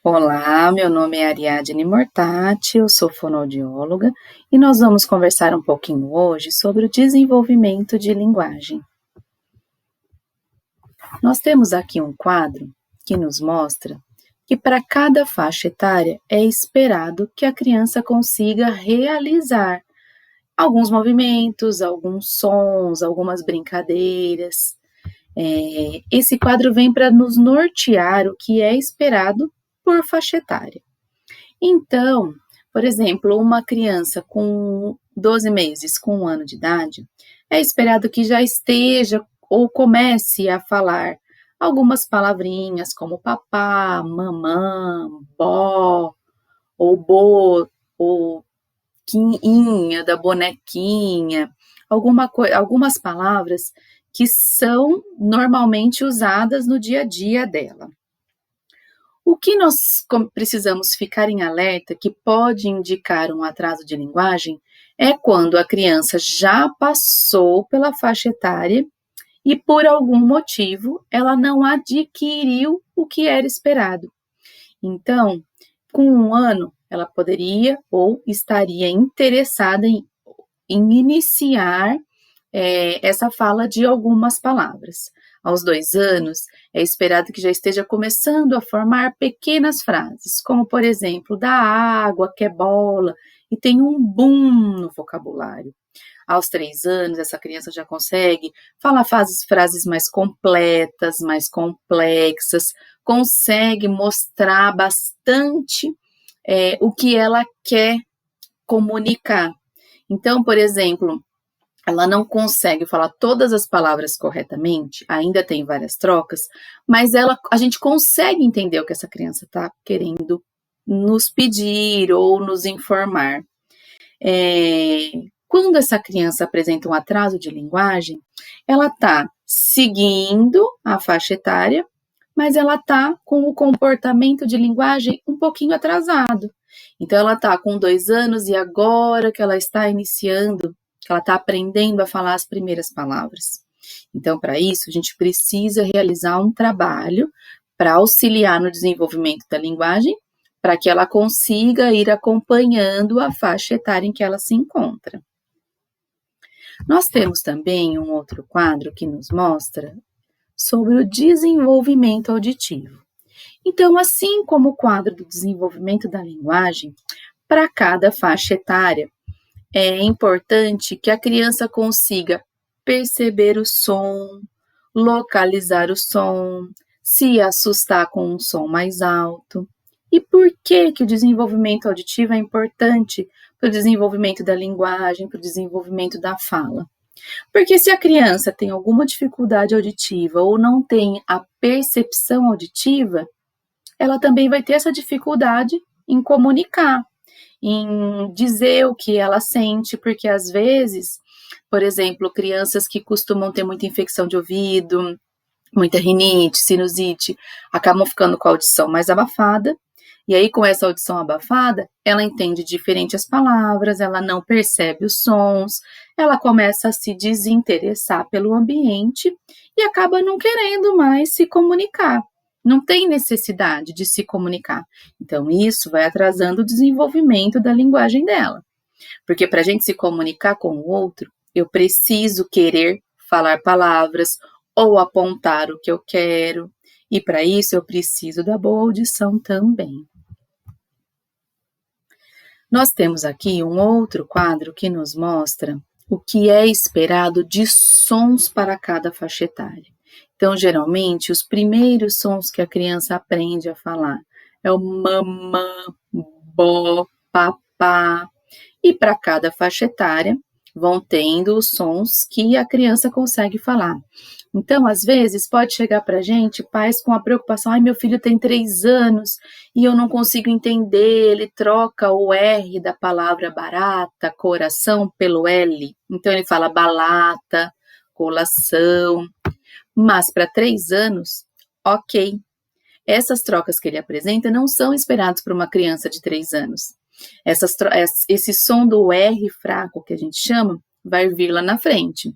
Olá, meu nome é Ariadne Mortati, eu sou fonoaudióloga e nós vamos conversar um pouquinho hoje sobre o desenvolvimento de linguagem. Nós temos aqui um quadro que nos mostra que para cada faixa etária é esperado que a criança consiga realizar alguns movimentos, alguns sons, algumas brincadeiras. Esse quadro vem para nos nortear o que é esperado por faixa etária. Então, por exemplo, uma criança com 12 meses, com 1 ano de idade, é esperado que já esteja ou comece a falar algumas palavrinhas como papá, mamã, bó, ou bo, ou quinha, da bonequinha, algumas palavras que são normalmente usadas no dia a dia dela. O que nós precisamos ficar em alerta, que pode indicar um atraso de linguagem, é quando a criança já passou pela faixa etária e, por algum motivo, ela não adquiriu o que era esperado. Então, com 1 ano, ela poderia ou estaria interessada em iniciar essa fala de algumas palavras. Aos 2 anos, é esperado que já esteja começando a formar pequenas frases, como, por exemplo, da água, que é bola, e tem um boom no vocabulário. Aos 3 anos, essa criança já consegue falar frases mais completas, mais complexas, consegue mostrar bastante o que ela quer comunicar. Então, por exemplo, ela não consegue falar todas as palavras corretamente, ainda tem várias trocas, mas a gente consegue entender o que essa criança está querendo nos pedir ou nos informar. Quando essa criança apresenta um atraso de linguagem, ela está seguindo a faixa etária, mas ela está com o comportamento de linguagem um pouquinho atrasado. Então, ela está com 2 anos e agora que ela está iniciando, que ela está aprendendo a falar as primeiras palavras. Então, para isso, a gente precisa realizar um trabalho para auxiliar no desenvolvimento da linguagem, para que ela consiga ir acompanhando a faixa etária em que ela se encontra. Nós temos também um outro quadro que nos mostra sobre o desenvolvimento auditivo. Então, assim como o quadro do desenvolvimento da linguagem, para cada faixa etária, é importante que a criança consiga perceber o som, localizar o som, se assustar com um som mais alto. E por que o desenvolvimento auditivo é importante para o desenvolvimento da linguagem, para o desenvolvimento da fala? Porque se a criança tem alguma dificuldade auditiva ou não tem a percepção auditiva, ela também vai ter essa dificuldade em comunicar, em dizer o que ela sente, porque às vezes, por exemplo, crianças que costumam ter muita infecção de ouvido, muita rinite, sinusite, acabam ficando com a audição mais abafada, e aí com essa audição abafada, ela entende diferente as palavras, ela não percebe os sons, ela começa a se desinteressar pelo ambiente e acaba não querendo mais se comunicar. Não tem necessidade de se comunicar. Então, isso vai atrasando o desenvolvimento da linguagem dela. Porque para a gente se comunicar com o outro, eu preciso querer falar palavras ou apontar o que eu quero. E para isso eu preciso da boa audição também. Nós temos aqui um outro quadro que nos mostra o que é esperado de sons para cada faixa etária. Então, geralmente, os primeiros sons que a criança aprende a falar é o mamã, bó, papá. E para cada faixa etária, vão tendo os sons que a criança consegue falar. Então, às vezes, pode chegar para a gente pais com a preocupação, meu filho tem 3 anos e eu não consigo entender, ele troca o R da palavra barata, coração, pelo L. Então, ele fala balata, colação. Mas para 3 anos, ok. Essas trocas que ele apresenta não são esperadas por uma criança de 3 anos. Esse som do R fraco, que a gente chama, vai vir lá na frente.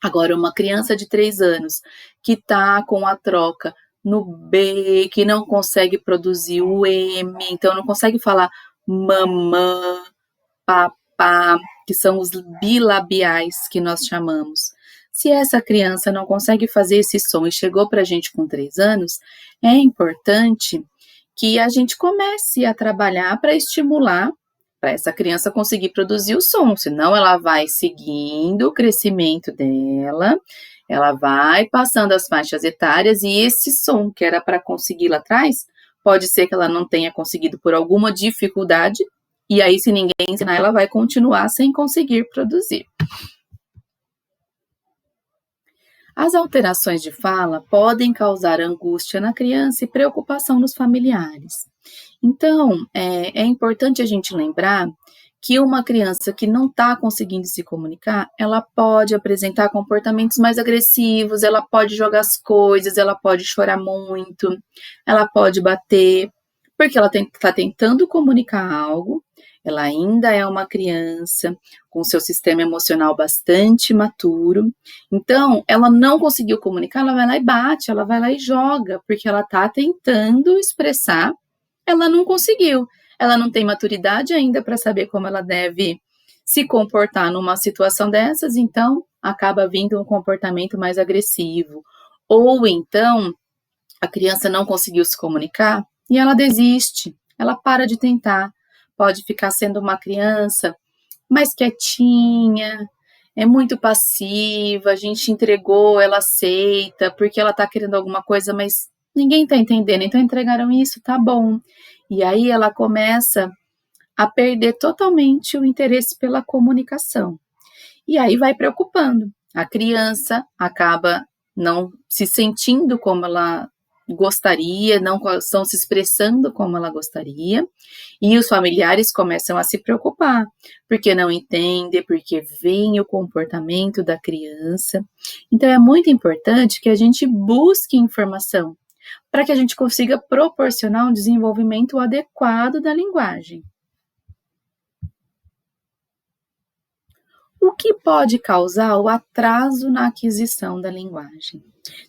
Agora, uma criança de 3 anos que está com a troca no B, que não consegue produzir o M, então não consegue falar mamã, papá, que são os bilabiais que nós chamamos. Se essa criança não consegue fazer esse som e chegou para a gente com 3 anos, é importante que a gente comece a trabalhar para estimular para essa criança conseguir produzir o som, senão ela vai seguindo o crescimento dela, ela vai passando as faixas etárias e esse som que era para conseguir lá atrás, pode ser que ela não tenha conseguido por alguma dificuldade, e aí se ninguém ensinar, ela vai continuar sem conseguir produzir. As alterações de fala podem causar angústia na criança e preocupação nos familiares. Então, é importante a gente lembrar que uma criança que não está conseguindo se comunicar, ela pode apresentar comportamentos mais agressivos, ela pode jogar as coisas, ela pode chorar muito, ela pode bater, porque ela está tentando comunicar algo, ela ainda é uma criança com seu sistema emocional bastante maturo, então ela não conseguiu comunicar, ela vai lá e bate, ela vai lá e joga, porque ela está tentando expressar, ela não conseguiu, ela não tem maturidade ainda para saber como ela deve se comportar numa situação dessas, então acaba vindo um comportamento mais agressivo, ou então a criança não conseguiu se comunicar e ela desiste, ela para de tentar, pode ficar sendo uma criança mais quietinha, é muito passiva, a gente entregou, ela aceita, porque ela está querendo alguma coisa, mas ninguém está entendendo, então entregaram isso, tá bom. E aí ela começa a perder totalmente o interesse pela comunicação. E aí vai preocupando. A criança acaba não se sentindo como ela gostaria, não estão se expressando como ela gostaria, e os familiares começam a se preocupar, porque não entendem, porque veem o comportamento da criança. Então é muito importante que a gente busque informação, para que a gente consiga proporcionar um desenvolvimento adequado da linguagem. O que pode causar o atraso na aquisição da linguagem?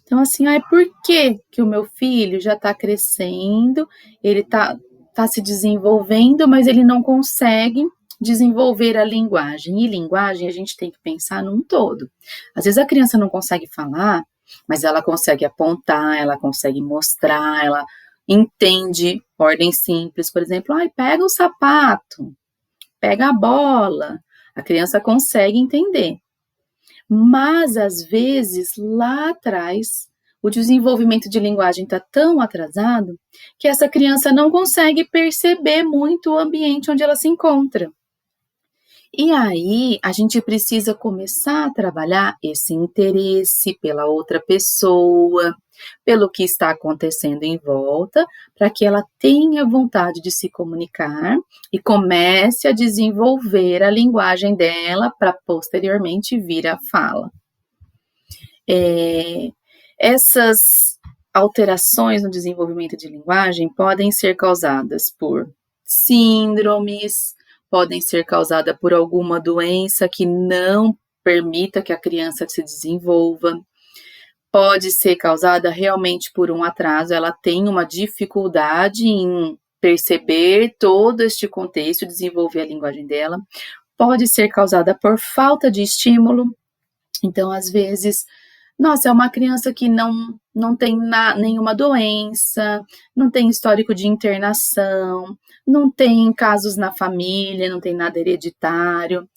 Então, assim, por que o meu filho já está crescendo, ele está se desenvolvendo, mas ele não consegue desenvolver a linguagem? E linguagem a gente tem que pensar num todo. Às vezes a criança não consegue falar, mas ela consegue apontar, ela consegue mostrar, ela entende ordem simples, por exemplo, pega o sapato, pega a bola, a criança consegue entender. Mas, às vezes, lá atrás, o desenvolvimento de linguagem está tão atrasado que essa criança não consegue perceber muito o ambiente onde ela se encontra. E aí, a gente precisa começar a trabalhar esse interesse pela outra pessoa, pelo que está acontecendo em volta, para que ela tenha vontade de se comunicar e comece a desenvolver a linguagem dela para posteriormente vir a fala. Essas alterações no desenvolvimento de linguagem podem ser causadas por síndromes, podem ser causadas por alguma doença que não permita que a criança se desenvolva, pode ser causada realmente por um atraso, ela tem uma dificuldade em perceber todo este contexto, desenvolver a linguagem dela, pode ser causada por falta de estímulo, então às vezes, é uma criança que não tem nenhuma doença, não tem histórico de internação, não tem casos na família, não tem nada hereditário,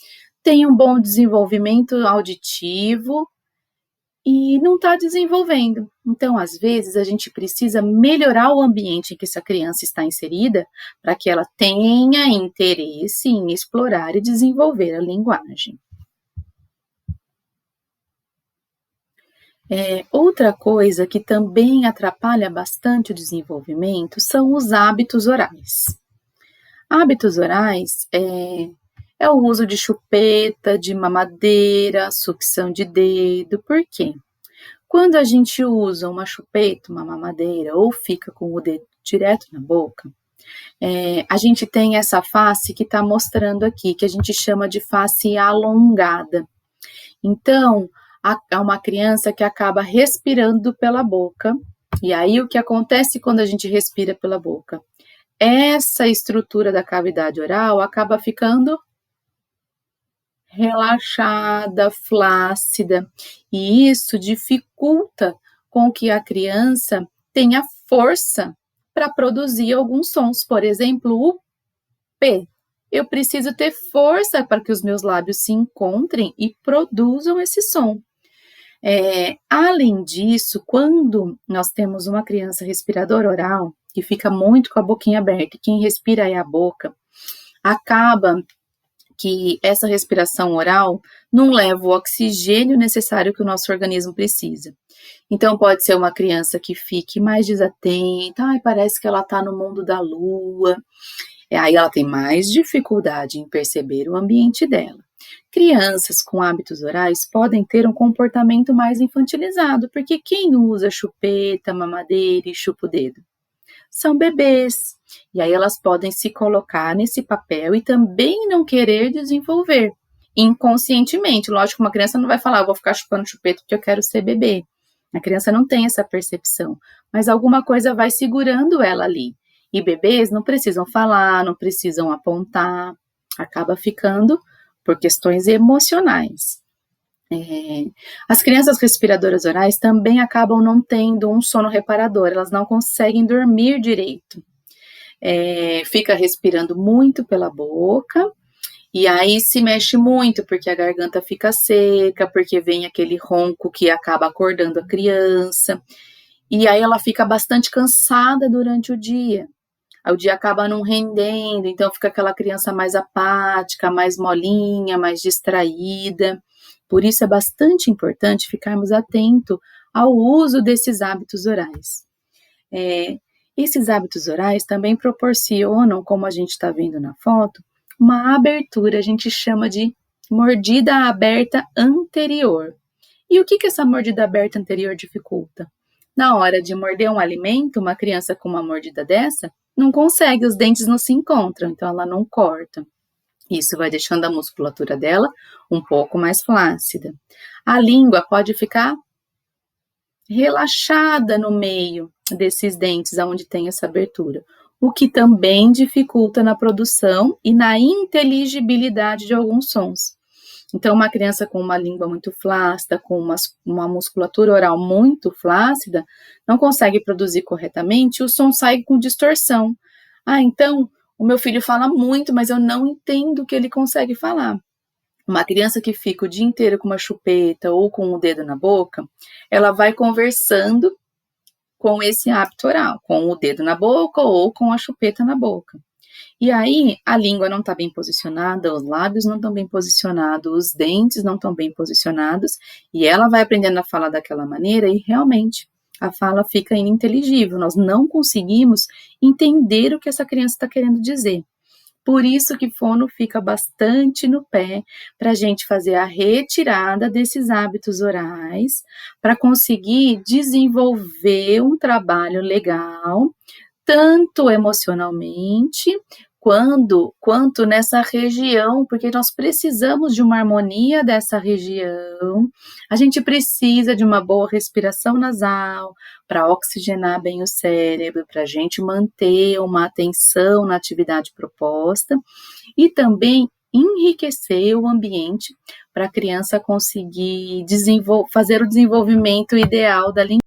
tem um bom desenvolvimento auditivo e não está desenvolvendo. Então, às vezes, a gente precisa melhorar o ambiente em que essa criança está inserida para que ela tenha interesse em explorar e desenvolver a linguagem. Outra coisa que também atrapalha bastante o desenvolvimento são os hábitos orais. Hábitos orais é o uso de chupeta, de mamadeira, sucção de dedo. Por quê? Quando a gente usa uma chupeta, uma mamadeira, ou fica com o dedo direto na boca, a gente tem essa face que está mostrando aqui, que a gente chama de face alongada. Então, é uma criança que acaba respirando pela boca E aí, o que acontece quando a gente respira pela boca? Essa estrutura da cavidade oral acaba ficando relaxada, flácida, e isso dificulta com que a criança tenha força para produzir alguns sons, por exemplo, o P. Eu preciso ter força para que os meus lábios se encontrem e produzam esse som. Além disso, quando nós temos uma criança respiradora oral, que fica muito com a boquinha aberta, e quem respira é a boca, acaba que essa respiração oral não leva o oxigênio necessário que o nosso organismo precisa. Então, pode ser uma criança que fique mais desatenta, parece que ela está no mundo da lua, aí ela tem mais dificuldade em perceber o ambiente dela. Crianças com hábitos orais podem ter um comportamento mais infantilizado, porque quem usa chupeta, mamadeira e chupa o dedo? São bebês. E aí elas podem se colocar nesse papel e também não querer desenvolver inconscientemente. Lógico que uma criança não vai falar, eu vou ficar chupando chupeta porque eu quero ser bebê. A criança não tem essa percepção, mas alguma coisa vai segurando ela ali. E bebês não precisam falar, não precisam apontar, acaba ficando por questões emocionais. As crianças respiradoras orais também acabam não tendo um sono reparador, elas não conseguem dormir direito. Fica respirando muito pela boca, e aí se mexe muito, porque a garganta fica seca, porque vem aquele ronco que acaba acordando a criança, e aí ela fica bastante cansada durante o dia. O dia acaba não rendendo, então fica aquela criança mais apática, mais molinha, mais distraída. Por isso é bastante importante ficarmos atentos ao uso desses hábitos orais. Esses hábitos orais também proporcionam, como a gente está vendo na foto, uma abertura, a gente chama de mordida aberta anterior. E o que essa mordida aberta anterior dificulta? Na hora de morder um alimento, uma criança com uma mordida dessa não consegue, os dentes não se encontram, então ela não corta. Isso vai deixando a musculatura dela um pouco mais flácida. A língua pode ficar relaxada no meio desses dentes, onde tem essa abertura, o que também dificulta na produção e na inteligibilidade de alguns sons. Então, uma criança com uma língua muito flácida, com uma musculatura oral muito flácida, não consegue produzir corretamente, o som sai com distorção. Então, o meu filho fala muito, mas eu não entendo o que ele consegue falar. Uma criança que fica o dia inteiro com uma chupeta ou com o dedo na boca, ela vai conversando com esse hábito oral, com o dedo na boca ou com a chupeta na boca. E aí, a língua não está bem posicionada, os lábios não estão bem posicionados, os dentes não estão bem posicionados, e ela vai aprendendo a falar daquela maneira e realmente a fala fica ininteligível, nós não conseguimos entender o que essa criança está querendo dizer. Por isso que fono fica bastante no pé para a gente fazer a retirada desses hábitos orais, para conseguir desenvolver um trabalho legal, tanto emocionalmente, quanto nessa região, porque nós precisamos de uma harmonia dessa região, a gente precisa de uma boa respiração nasal, para oxigenar bem o cérebro, para a gente manter uma atenção na atividade proposta, e também enriquecer o ambiente para a criança conseguir fazer o desenvolvimento ideal da linguagem.